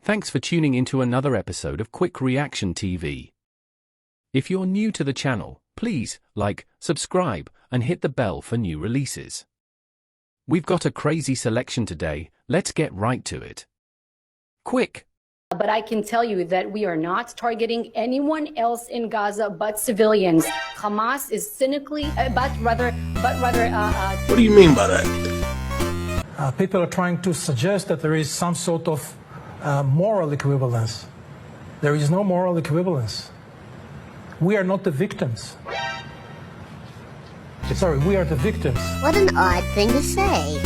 Thanks for tuning into another episode of Quick Reaction TV. If you're new to the channel, please like, subscribe, and hit the bell for new releases. We've got a crazy selection today, let's get right to it. Quik. But I can tell you that we are not targeting anyone else in Gaza but civilians. Hamas is cynically, but rather. What do you mean by that? People are trying to suggest that there is some sort of moral equivalence. There is no moral equivalence. We are not the victims. Sorry, we are the victims. What an odd thing to say.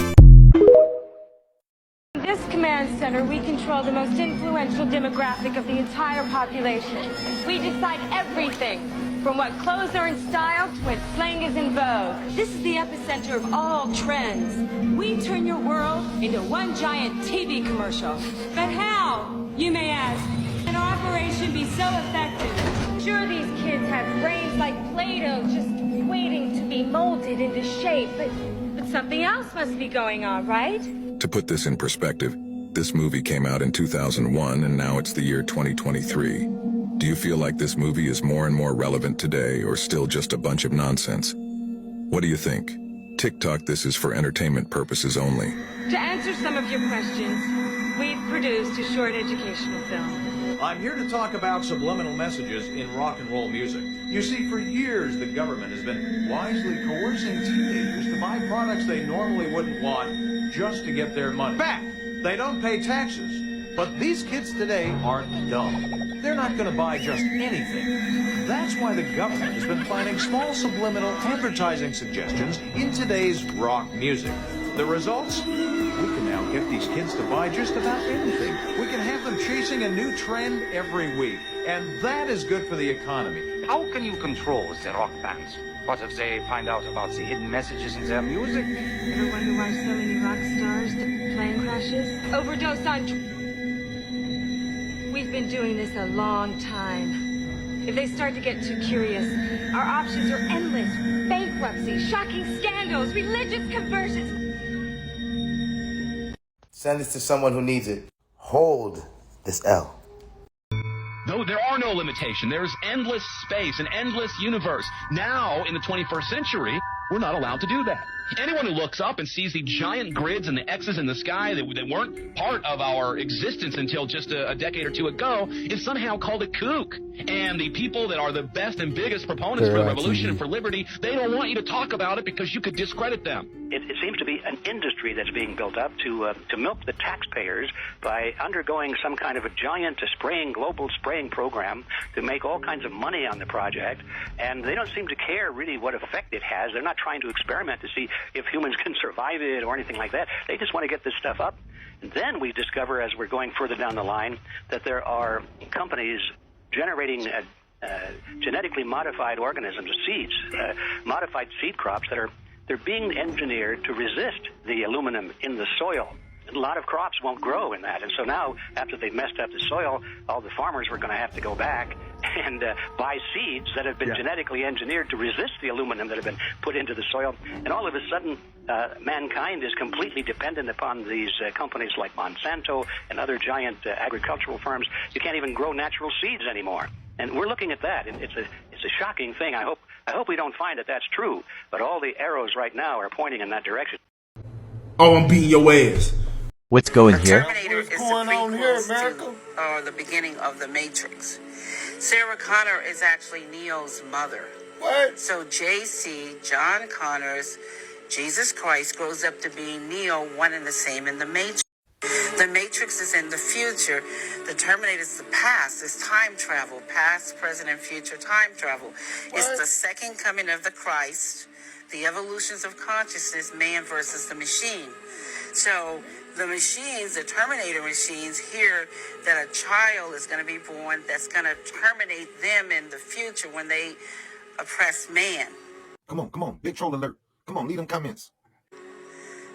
In this command center, we control the most influential demographic of the entire population. We decide everything, from what clothes are in style to what slang is in vogue. This is the epicenter of all trends. We turn your world into one giant TV commercial. But how, you may ask, can our operation be so effective? Sure, these kids have brains like Play-Doh just waiting to be molded into shape, but something else must be going on, right? To put this in perspective, this movie came out in 2001 and now it's the year 2023. Do you feel like this movie is more and more relevant today or still just a bunch of nonsense? What do you think? TikTok, this is for entertainment purposes only. To answer some of your questions, we've produced a short educational film. I'm here to talk about subliminal messages in rock and roll music. You see, for years, the government has been wisely coercing teenagers to buy products they normally wouldn't want just to get their money back. They don't pay taxes. But these kids today aren't dumb. They're not going to buy just anything. That's why the government has been finding small subliminal advertising suggestions in today's rock music. The results? We can now get these kids to buy just about anything. We can have them chasing a new trend every week. And that is good for the economy. How can you control the rock bands? What if they find out about the hidden messages in their music? Ever wonder why so many rock stars plane crashes? Overdose on... We've been doing this a long time. If they start to get too curious, our options are endless. Bankruptcy, shocking scandals, religious conversions. Send this to someone who needs it. Hold this L. Though there are no limitations, there is endless space, an endless universe. Now, in the 21st century, we're not allowed to do that. Anyone who looks up and sees the giant grids and the X's in the sky that weren't part of our existence until just a decade or two ago is somehow called a kook. And the people that are the best and biggest proponents for the revolution and for liberty, they don't want you to talk about it because you could discredit them. It seems to be an industry that's being built up to milk the taxpayers by undergoing some kind of a giant global spraying program to make all kinds of money on the project. And they don't seem to care really what effect it has. They're not trying to experiment to see if humans can survive it or anything like that. They just want to get this stuff up. And then we discover, as we're going further down the line, that there are companies generating genetically modified organisms, seeds, modified seed crops that they're being engineered to resist the aluminum in the soil. A lot of crops won't grow in that. And so now, after they've messed up the soil, all the farmers were going to have to go back and buy seeds that have been genetically engineered to resist the aluminum that have been put into the soil. And all of a sudden, mankind is completely dependent upon these companies like Monsanto and other giant agricultural firms. You can't even grow natural seeds anymore. And we're looking at that. And it's a shocking thing. I hope we don't find that that's true. But all the arrows right now are pointing in that direction. Oh, I'm beating your ass. What's going here? What's going on here, America? The beginning of The Matrix. Sarah Connor is actually Neo's mother. What? So JC, John Connor's Jesus Christ, grows up to be Neo, one and the same in The Matrix. The Matrix is in the future. The Terminator is the past. It's time travel. Past, present, and future time travel. What? It's the second coming of the Christ. The evolutions of consciousness, man versus the machine. So the machines, the Terminator machines, hear that a child is going to be born that's going to terminate them in the future when they oppress man. Come on. Big troll alert. Come on, leave them comments.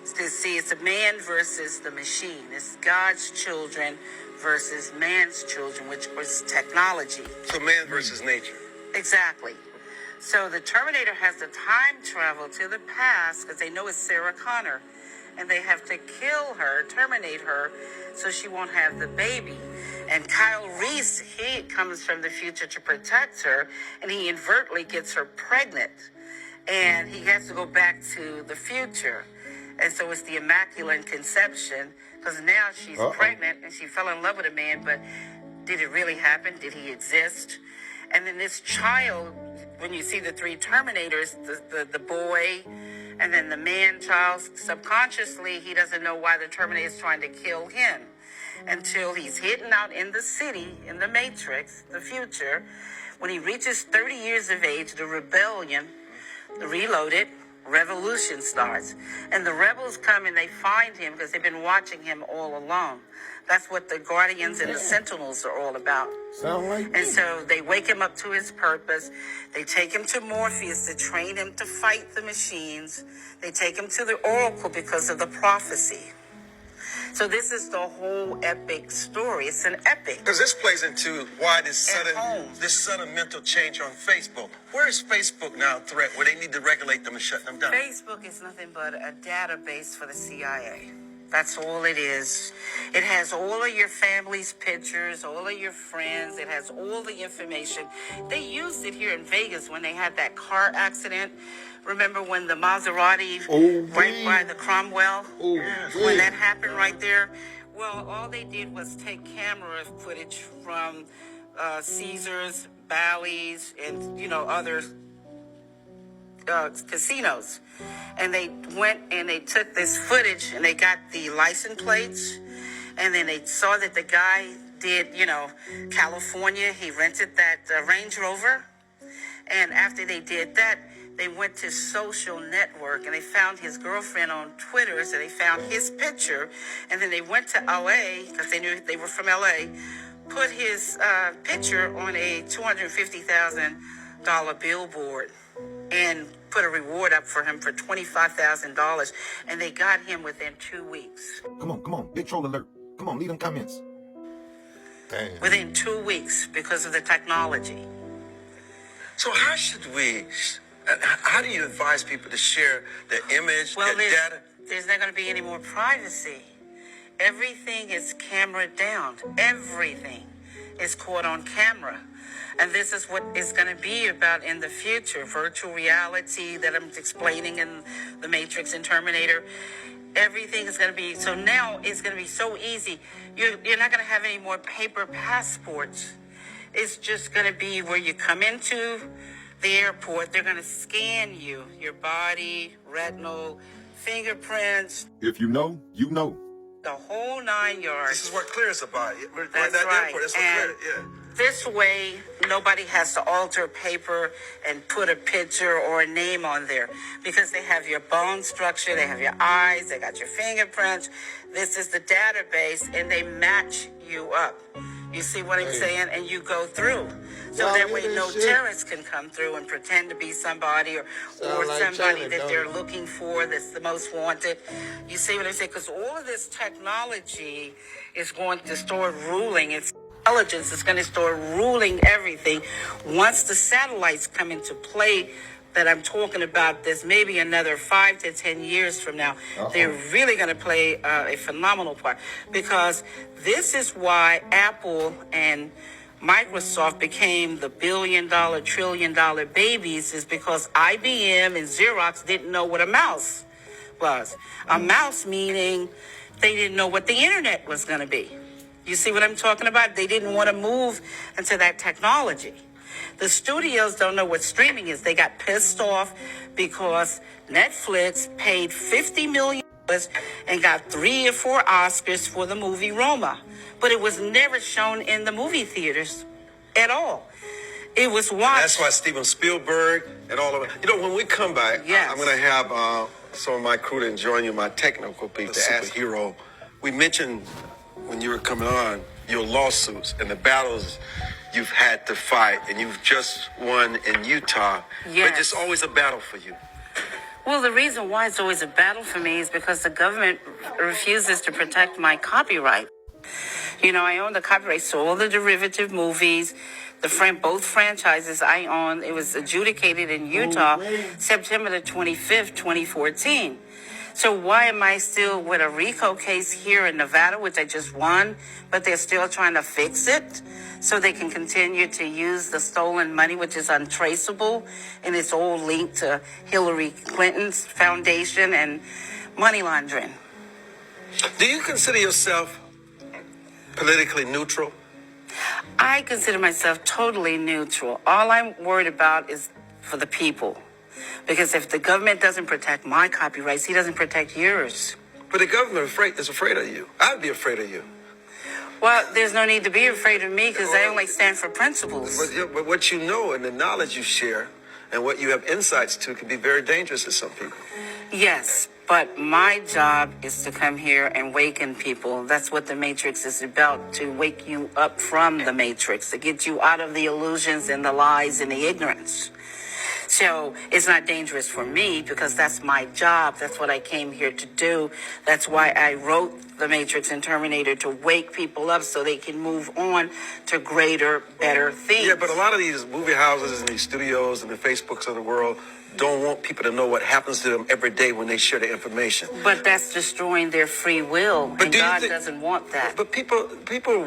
See, it's a man versus the machine. It's God's children versus man's children, which was technology. So man versus nature. Exactly. So the Terminator has the time travel to the past because they know it's Sarah Connor. and they have to kill her, terminate her, so she won't have the baby. And Kyle Reese, he comes from the future to protect her, and he inadvertently gets her pregnant. And he has to go back to the future. And so it's the Immaculate Conception, because now she's pregnant, and she fell in love with a man, but did it really happen? Did he exist? And then this child, when you see the three Terminators, the boy, and then the man-child, subconsciously, he doesn't know why the Terminator is trying to kill him until he's hidden out in the city, in the Matrix, the future. When he reaches 30 years of age, the rebellion, the Reloaded, revolution starts. And the rebels come and they find him because they've been watching him all along. That's what the Guardians and the Sentinels are all about. Sound like And so they wake him up to his purpose. They take him to Morpheus to train him to fight the machines. They take him to the Oracle because of the prophecy. So this is the whole epic story. It's an epic. Because this plays into why this sudden mental change on Facebook. Where is Facebook now a threat where they need to regulate them and shut them down? Facebook is nothing but a database for the CIA. That's all it is. It has all of your family's pictures, all of your friends. It has all the information. They used it here in Vegas when they had that car accident. Remember when the Maserati right by the Cromwell? When that happened right there? Well, all they did was take camera footage from Caesars, Bally's, and, other casinos. And they went and they took this footage and they got the license plates. And then they saw that the guy did, California. He rented that Range Rover. And after they did that, they went to social network and they found his girlfriend on Twitter. So they found his picture. And then they went to LA because they knew they were from LA, put his picture on a $250,000 billboard and put a reward up for him for $25,000. And they got him within 2 weeks. Come on. Big troll alert. Come on, leave them comments. Damn. Within 2 weeks because of the technology. So how do you advise people to share their image, their data? There's not going to be any more privacy. Everything is camera down. Everything is caught on camera. And this is what it's going to be about in the future. Virtual reality that I'm explaining in The Matrix and Terminator. Everything is going to be, so now it's going to be so easy. You're not going to have any more paper passports. It's just going to be where you come into the airport. They're going to scan you, your body, retinal, fingerprints. If you know, you know. The whole 9 yards. This is what clears about it. That's right. That's what clears, yeah. This way, nobody has to alter paper and put a picture or a name on there because they have your bone structure, they have your eyes, they got your fingerprints. This is the database, and they match you up. You see what I'm saying? And you go through. So that way no terrorists can come through and pretend to be somebody or somebody that they're looking for that's the most wanted. You see what I'm saying? Because all of this technology is going to start ruling. It's intelligence is going to start ruling everything. Once the satellites come into play that I'm talking about, there's maybe another 5 to 10 years from now, they're really going to play a phenomenal part, because this is why Apple and Microsoft became the billion-dollar, trillion-dollar babies, is because IBM and Xerox didn't know what a mouse was. A mouse meaning they didn't know what the internet was going to be. You see what I'm talking about? They didn't want to move into that technology. The studios don't know what streaming is. They got pissed off because Netflix paid $50 million and got 3 or 4 Oscars for the movie Roma. But it was never shown in the movie theaters at all. It was watched. That's why Steven Spielberg and all of it. When we come back, I'm going to have some of my crew to join you, my technical people, the superhero. We mentioned when you were coming on your lawsuits and the battles you've had to fight, and you've just won in Utah. Yes. But it's always a battle for you. Well, the reason why it's always a battle for me is because the government refuses to protect my copyright. I own the copyright, so all the derivative movies, both franchises I own, it was adjudicated in Utah September the 25th, 2014. So why am I still with a RICO case here in Nevada, which I just won, but they're still trying to fix it so they can continue to use the stolen money, which is untraceable, and it's all linked to Hillary Clinton's foundation and money laundering. Do you consider yourself politically neutral? I consider myself totally neutral. All I'm worried about is for the people. Because if the government doesn't protect my copyrights, he doesn't protect yours. But the government is afraid of you. I'd be afraid of you. Well, there's no need to be afraid of me because I only stand for principles. But what you know and the knowledge you share and what you have insights to can be very dangerous to some people. Yes, but my job is to come here and awaken people. That's what the Matrix is about, to wake you up from the Matrix, to get you out of the illusions and the lies and the ignorance. So it's not dangerous for me because that's my job. That's what I came here to do. That's why I wrote The Matrix and Terminator, to wake people up so they can move on to greater, better things. Yeah, but a lot of these movie houses and these studios and the Facebooks of the world don't want people to know what happens to them every day when they share the information. But that's destroying their free will, and God doesn't want that. But people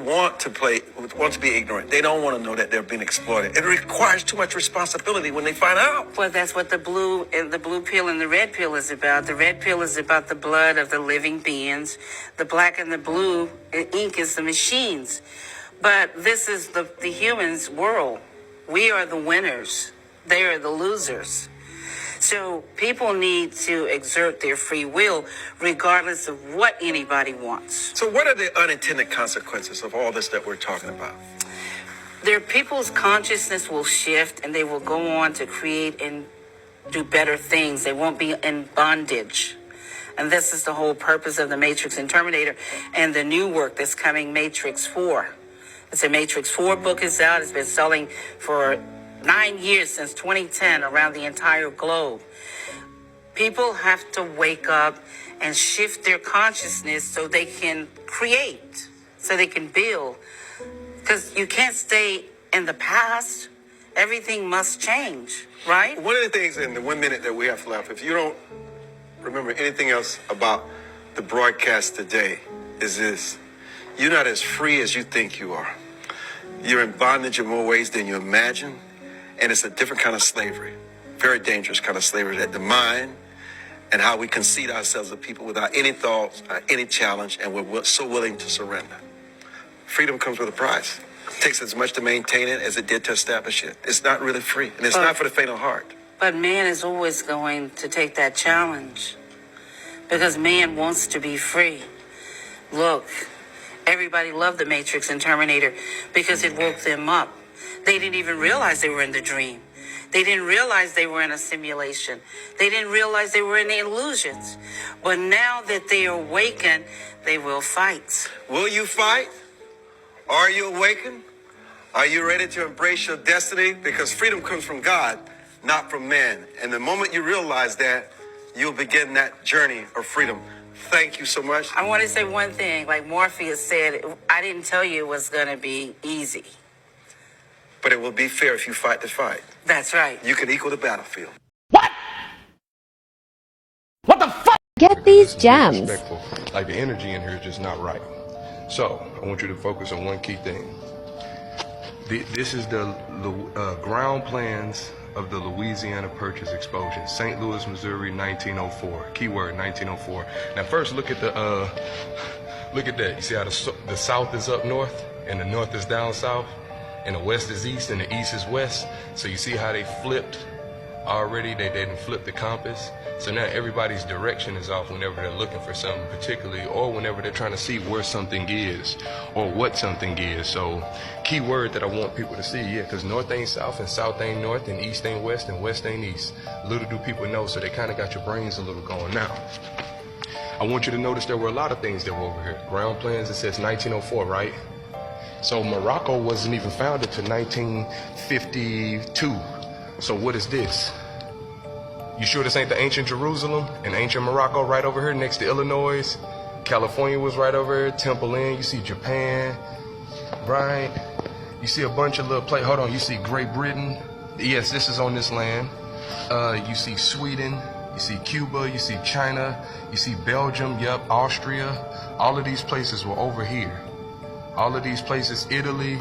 want to be ignorant. They don't want to know that they're being exploited. It requires too much responsibility when they find out. Well, that's what the blue pill and the red pill is about. The red pill is about the blood of the living beings. The black and the blue ink is the machines. But this is the humans' world. We are the winners. They are the losers. So people need to exert their free will regardless of what anybody wants. So what are the unintended consequences of all this that we're talking about? Their people's consciousness will shift and they will go on to create and do better things. They won't be in bondage. And this is the whole purpose of the Matrix and Terminator and the new work that's coming, Matrix 4. It's a Matrix 4 book is out. It's been selling for 9 years, since 2010, around the entire globe. People have to wake up and shift their consciousness so they can create, so they can build. Because you can't stay in the past. Everything must change, right? One of the things in the 1 minute that we have left, if you don't remember anything else about the broadcast today, is this: you're not as free as you think you are. You're in bondage in more ways than you imagine. And it's a different kind of slavery, very dangerous kind of slavery, that the mind and how we concede ourselves to people without any thoughts, any challenge, and we're so willing to surrender. Freedom comes with a price. It takes as much to maintain it as it did to establish it. It's not really free, and it's not for the faint of heart. But man is always going to take that challenge because man wants to be free. Look, everybody loved the Matrix and Terminator because it woke them up. They didn't even realize they were in the dream. They didn't realize they were in a simulation. They didn't realize they were in the illusions. But now that they are awakened, they will fight. Will you fight? Are you awakened? Are you ready to embrace your destiny? Because freedom comes from God, not from man. And the moment you realize that, you'll begin that journey of freedom. Thank you so much. I want to say one thing. Like Morpheus said, I didn't tell you it was going to be easy. But it will be fair if you fight the fight. That's right. You can equal the battlefield. What the fuck? Get these gems. Like the energy in here is just not right. So I want you to focus on one key thing. This is the ground plans of the Louisiana Purchase explosion, St. Louis, Missouri, 1904. Keyword 1904. Now first look at look at that. You see how the south is up north and the north is down south? And the west is east and the east is west. So you see how they flipped already? They didn't flip the compass. So now everybody's direction is off whenever they're looking for something particularly, or whenever they're trying to see where something is or what something is. So key word that I want people to see, because north ain't south and south ain't north and east ain't west and west ain't east. Little do people know, so they kind of got your brains a little going. Now, I want you to notice there were a lot of things that were over here. Ground plans, it says 1904, right? So Morocco wasn't even founded till 1952. So what is this? You sure this ain't the ancient Jerusalem and ancient Morocco right over here next to Illinois? California was right over here, Temple Inn. You see Japan, right? You see a bunch of little you see Great Britain. Yes, this is on this land. You see Sweden, You see Cuba, you see China, you see Belgium, yep, Austria. All of these places were over here. All of these places, Italy,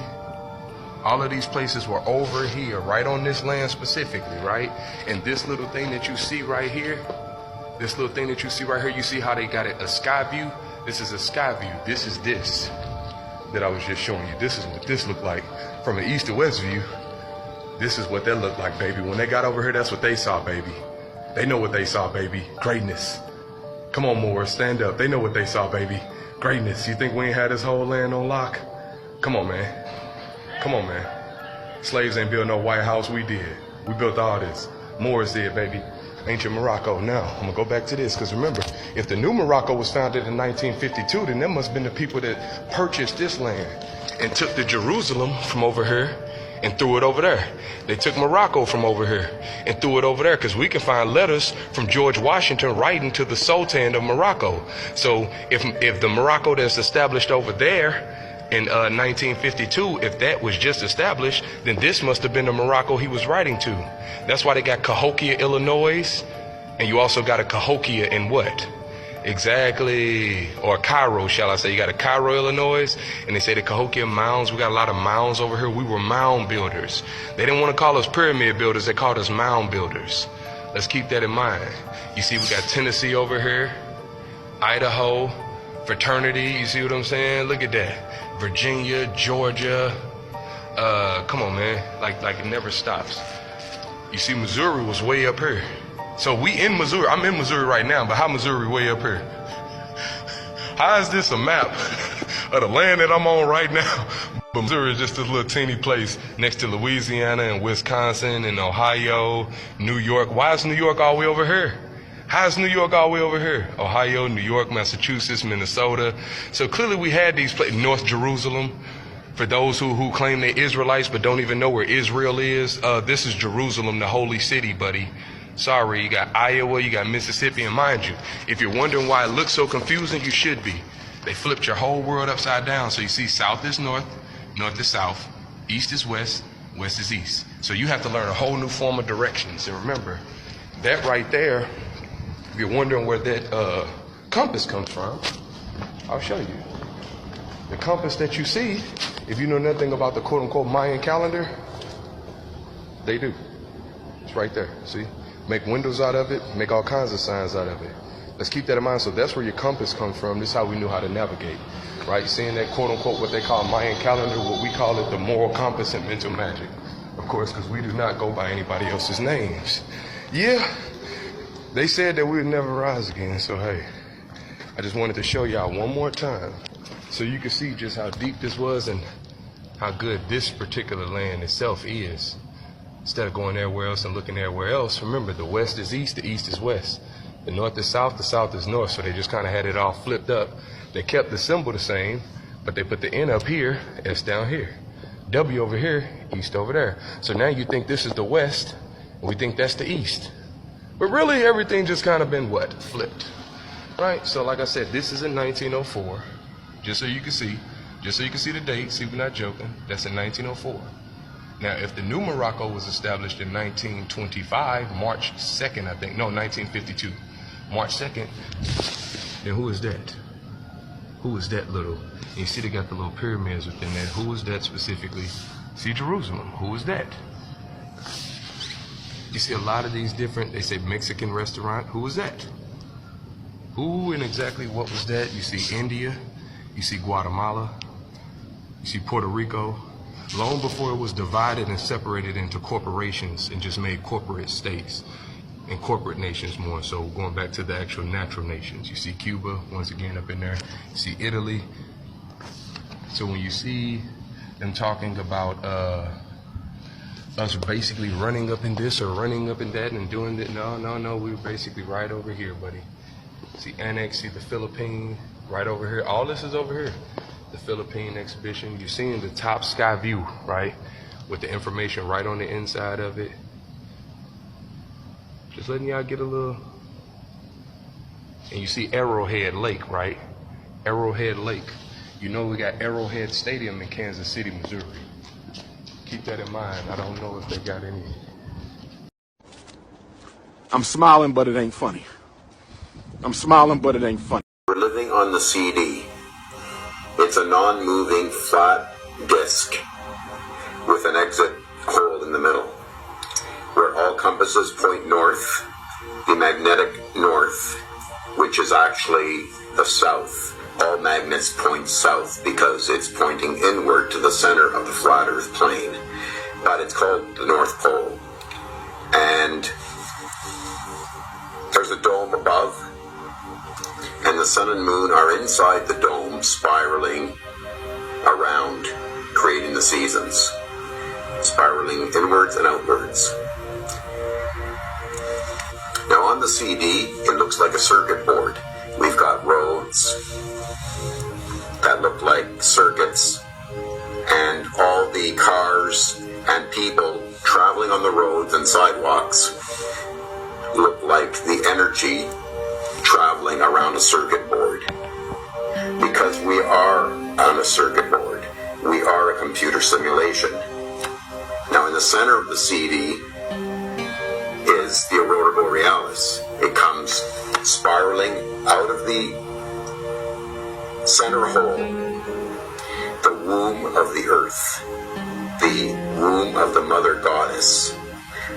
all of these places were over here, right on this land specifically, right? And this little thing that you see right here, you see how they got it, a sky view? This is a sky view. This is this that I was just showing you. This is what this looked like from an east to west view. This is what that looked like, baby. When they got over here, that's what they saw, baby. They know what they saw, baby. Greatness. Come on, Moore, stand up. They know what they saw, baby. Greatness. You think we ain't had this whole land on lock? Come on, man. Come on, man. Slaves ain't built no White House. We did. We built all this. Moors did, baby. Ancient Morocco. Now, I'm gonna go back to this, because remember, if the new Morocco was founded in 1952, then there must have been the people that purchased this land and took the Jerusalem from over here and threw it over there. They took Morocco from over here and threw it over there, because we can find letters from George Washington writing to the Sultan of Morocco. So if the Morocco that's established over there in 1952, if that was just established, then this must have been the Morocco he was writing to. That's why they got Cahokia, Illinois, and you also got a Cahokia in what? Exactly, or Cairo, shall I say. You got a Cairo, Illinois, and they say the Cahokia mounds. We got a lot of mounds over here. We were mound builders. They didn't want to call us pyramid builders. They called us mound builders. Let's keep that in mind. You see, we got Tennessee over here, Idaho, fraternity. You see what I'm saying? Look at that. Virginia, Georgia. Come on, man. Like it never stops. You see, Missouri was way up here. So we in Missouri. I'm in Missouri right now, but how Missouri way up here? How is this a map of the land that I'm on right now? But Missouri is just this little teeny place next to Louisiana and Wisconsin and Ohio, New York. Why is New York all the way over here? How is New York all the way over here? Ohio, New York, Massachusetts, Minnesota. So clearly we had these places. North Jerusalem. For those who claim they're Israelites but don't even know where Israel is, this is Jerusalem, the holy city, buddy. Sorry, you got Iowa, you got Mississippi, and mind you, if you're wondering why it looks so confusing, you should be. They flipped your whole world upside down. So you see south is north, north is south, east is west, west is east. So you have to learn a whole new form of directions. And remember, that right there, if you're wondering where that compass comes from, I'll show you. The compass that you see, if you know nothing about the quote-unquote Mayan calendar, they do. It's right there, see? Make windows out of it, make all kinds of signs out of it. Let's keep that in mind. So that's where your compass comes from. This is how we knew how to navigate, right? Seeing that quote-unquote what they call Mayan calendar, what we call it the moral compass and mental magic. Of course, because we do not go by anybody else's names. Yeah, they said that we would never rise again, so hey, I just wanted to show y'all one more time so you can see just how deep this was and how good this particular land itself is. Instead of going everywhere else and looking everywhere else, remember, the west is east, the east is west. The north is south, the south is north. So they just kind of had it all flipped up. They kept the symbol the same, but they put the N up here, S down here. W over here, east over there. So now you think this is the west, and we think that's the east. But really, everything just kind of been what? Flipped. Right? So like I said, this is in 1904, just so you can see. Just so you can see the date, see we're not joking. That's in 1904. Now, if the new Morocco was established in 1925, March 2nd, I think, no, 1952, March 2nd, then who is that? Who is that little? And you see they got the little pyramids within that. Who is that specifically? See Jerusalem. Who is that? You see a lot of these different, they say Mexican restaurant. Who is that? Who and exactly what was that? You see India. You see Guatemala. You see Puerto Rico. Long before it was divided and separated into corporations and just made corporate states and corporate nations more. So going back to the actual natural nations, you see Cuba, once again, up in there. You see Italy. So when you see them talking about us basically running up in this or running up in that and doing that, no, we were basically right over here, buddy. See Annex, see the Philippines, right over here. All this is over here. The Philippine exhibition. You're seeing the top sky view, right? With the information right on the inside of it. Just letting y'all get a little. And you see Arrowhead Lake, right? Arrowhead Lake. You know we got Arrowhead Stadium in Kansas City, Missouri. Keep that in mind. I don't know if they got any. I'm smiling, but it ain't funny. I'm smiling, but it ain't funny. We're living on the CD. It's a non-moving flat disc with an exit hole in the middle, where all compasses point north, the magnetic north, which is actually the south. All magnets point south because it's pointing inward to the center of the flat Earth plane, but it's called the North Pole. And there's a dome above, and the sun and moon are inside the dome, spiraling around, creating the seasons, spiraling inwards and outwards. Now on the CD, it looks like a circuit board. We've got roads that look like circuits, and all the cars and people traveling on the roads and sidewalks look like the energy traveling around a circuit board. Because we are on a circuit board, we are a computer simulation. Now in the center of the CD is the Aurora Borealis. It comes spiraling out of the center hole, the womb of the earth, the womb of the mother goddess.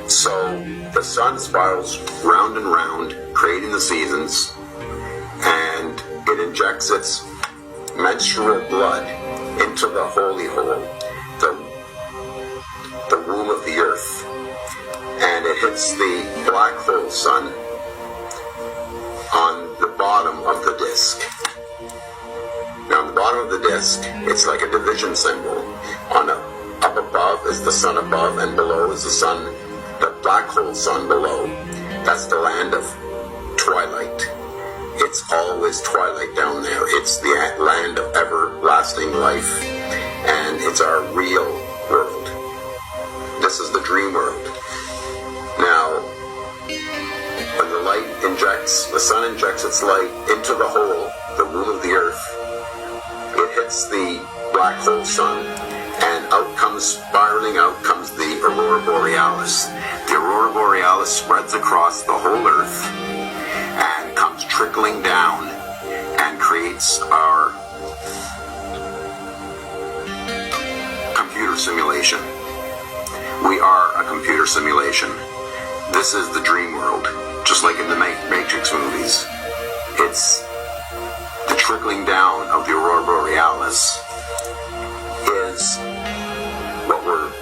So the sun spirals round and round, creating the seasons, and it injects its menstrual blood into the holy hole, the womb of the earth, and it hits the black hole sun on the bottom of the disc. Now on the bottom of the disc, it's like a division symbol. Up above is the sun above, and below is the sun, the black hole sun below. That's the land of twilight. It's always twilight down there. It's the land of everlasting life, and it's our real world. This is the dream world. Now, when the sun injects its light into the hole, the womb of the earth, it hits the black hole sun, and spiraling out comes the Aurora Borealis. The Aurora Borealis spreads across the whole earth and comes trickling down and creates our computer simulation. We are a computer simulation. This is the dream world, just like in the Matrix movies. It's the trickling down of the Aurora Borealis is what we're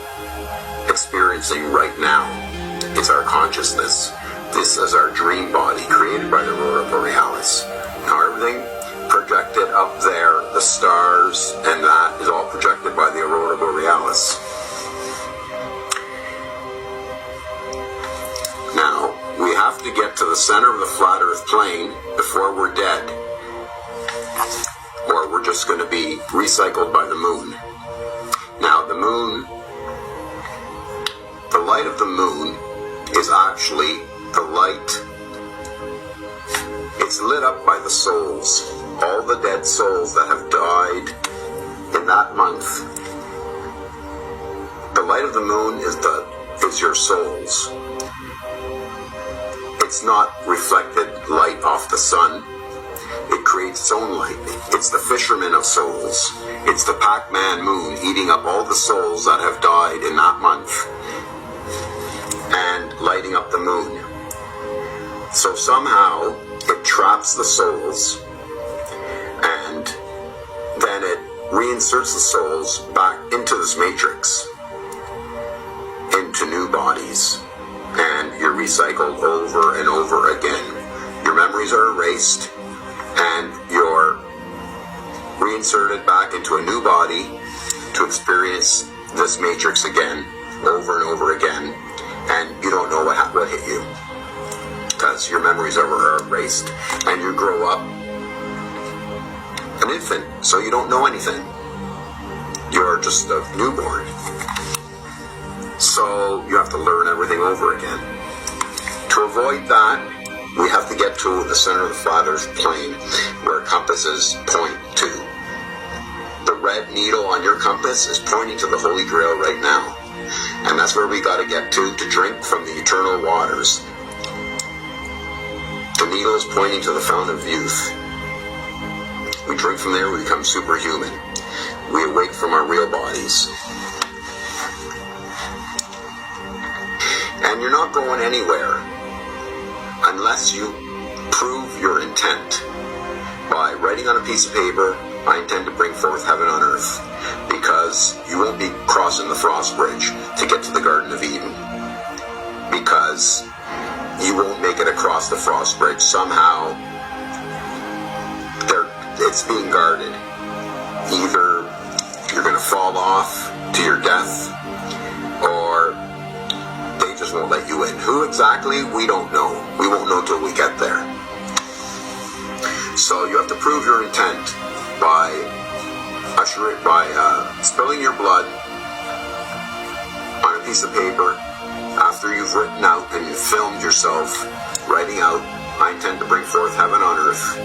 experiencing right now. It's our consciousness. This is our dream body created by the Aurora Borealis. Now everything projected up there, the stars, and that is all projected by the Aurora Borealis. Now, we have to get to the center of the flat Earth plane before we're dead, or we're just going to be recycled by the moon. Now, the moon, the light of the moon is actually the light. It's lit up by the souls, all the dead souls that have died in that month. The light of the moon is your souls. It's not reflected light off the sun. It creates its own light. It's the fisherman of souls. It's the Pac-Man moon eating up all the souls that have died in that month and lighting up the moon. So somehow it traps the souls, and then it reinserts the souls back into this matrix, into new bodies, and you're recycled over and over again. Your memories are erased, and you're reinserted back into a new body to experience this matrix again, over and over again, and you don't know what hit you, because your memories are erased, and you grow up an infant, so you don't know anything. You're just a newborn. So you have to learn everything over again. To avoid that, we have to get to the center of the flat Earth plane, where compasses point to. The red needle on your compass is pointing to the Holy Grail right now. And that's where we got to get to drink from the eternal waters. The needle is pointing to the fountain of youth. We drink from there, we become superhuman. We awake from our real bodies. And you're not going anywhere unless you prove your intent by writing on a piece of paper, I intend to bring forth heaven on earth, because you won't be crossing the frost bridge to get to the Garden of Eden, because you won't make it across the frost bridge. Somehow it's being guarded. Either you're going to fall off to your death, or they just won't let you in. Who exactly, we don't know. We won't know till we get there. So you have to prove your intent by spilling your blood on a piece of paper after you've written out and you've filmed yourself writing out, I intend to bring forth heaven on earth,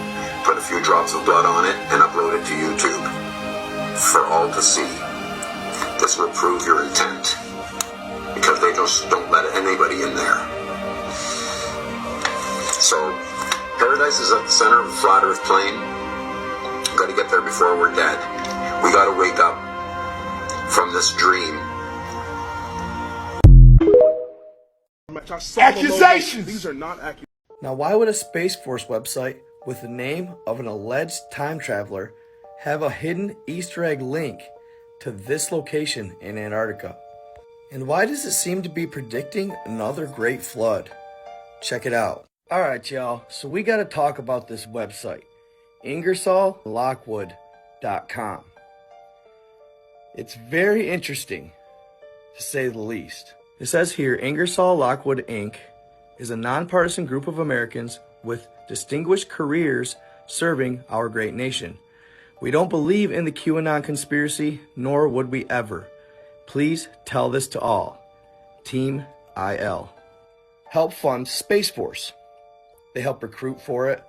put a few drops of blood on it, and upload it to YouTube for all to see. This will prove your intent, because they just don't let anybody in there. So, paradise is at the center of a flat earth plane. We've got to get there before we're dead. We got to wake up from this dream. Accusations! These are not accusations. Now, why would a Space Force website with the name of an alleged time traveler have a hidden Easter egg link to this location in Antarctica? And why does it seem to be predicting another great flood? Check it out. Alright, y'all, so we gotta talk about this website, IngersollLockwood.com. It's very interesting, to say the least. It says here, Ingersoll Lockwood Inc. is a nonpartisan group of Americans with distinguished careers serving our great nation. We don't believe in the QAnon conspiracy, nor would we ever. Please tell this to all. Team IL. Help fund Space Force. They help recruit for it,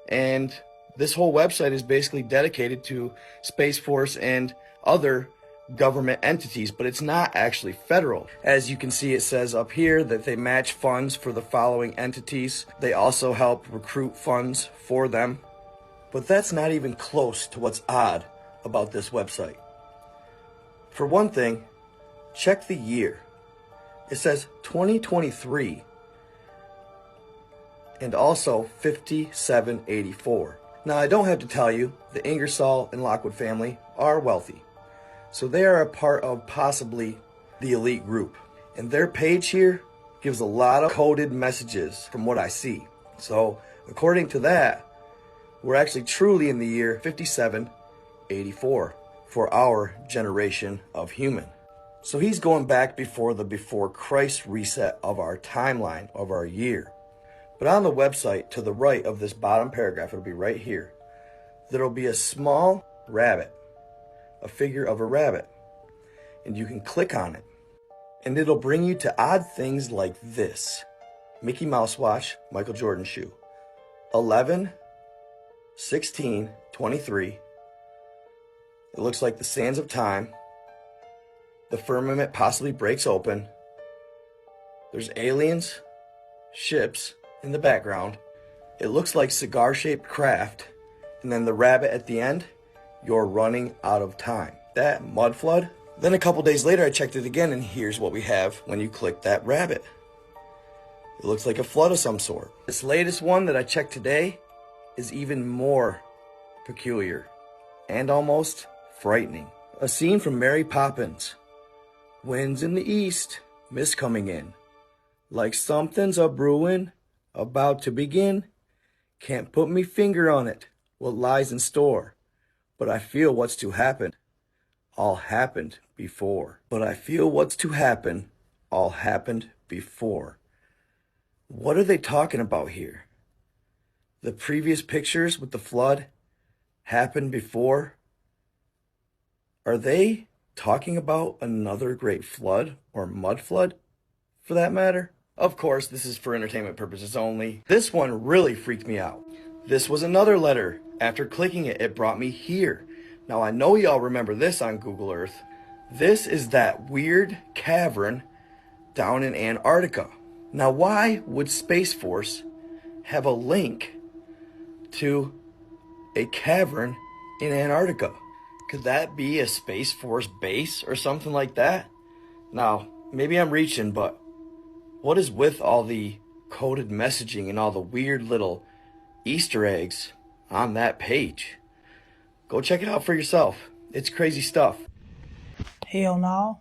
and this whole website is basically dedicated to Space Force and other government entities, but it's not actually federal. As you can see, it says up here that they match funds for the following entities. They also help recruit funds for them. But that's not even close to what's odd about this website. For one thing, check the year. It says 2023 and also 5784. Now, I don't have to tell you, the Ingersoll and Lockwood family are wealthy. So they are a part of possibly the elite group. And their page here gives a lot of coded messages from what I see. So according to that, we're actually truly in the year 5784 for our generation of human. So he's going back before Christ reset of our timeline of our year. But on the website to the right of this bottom paragraph, it'll be right here, there'll be a small rabbit. A figure of a rabbit, and you can click on it and it'll bring you to odd things like this: Mickey Mouse watch, Michael Jordan shoe, 11/16/23. It looks like the sands of time. The firmament possibly breaks open. There's aliens, ships in the background. It looks like cigar-shaped craft, and then the rabbit at the end. You're running out of time. That mud flood. Then a couple days later, I checked it again, and here's what we have when you click that rabbit. It looks like a flood of some sort. This latest one that I checked today is even more peculiar and almost frightening. A scene from Mary Poppins. Winds in the east, mist coming in. Like something's a brewing, about to begin. Can't put me finger on it, what lies in store. But I feel what's to happen, all happened before. But I feel what's to happen, all happened before. What are they talking about here? The previous pictures with the flood happened before? Are they talking about another great flood or mud flood, for that matter? Of course, this is for entertainment purposes only. This one really freaked me out. This was another letter. After clicking it, it brought me here. Now, I know y'all remember this on Google Earth. This is that weird cavern down in Antarctica. Now, why would Space Force have a link to a cavern in Antarctica. Could that be a Space Force base or something like that? Now, maybe I'm reaching, but what is with all the coded messaging and all the weird little Easter eggs on that page? Go check it out for yourself. It's crazy stuff. Hell no.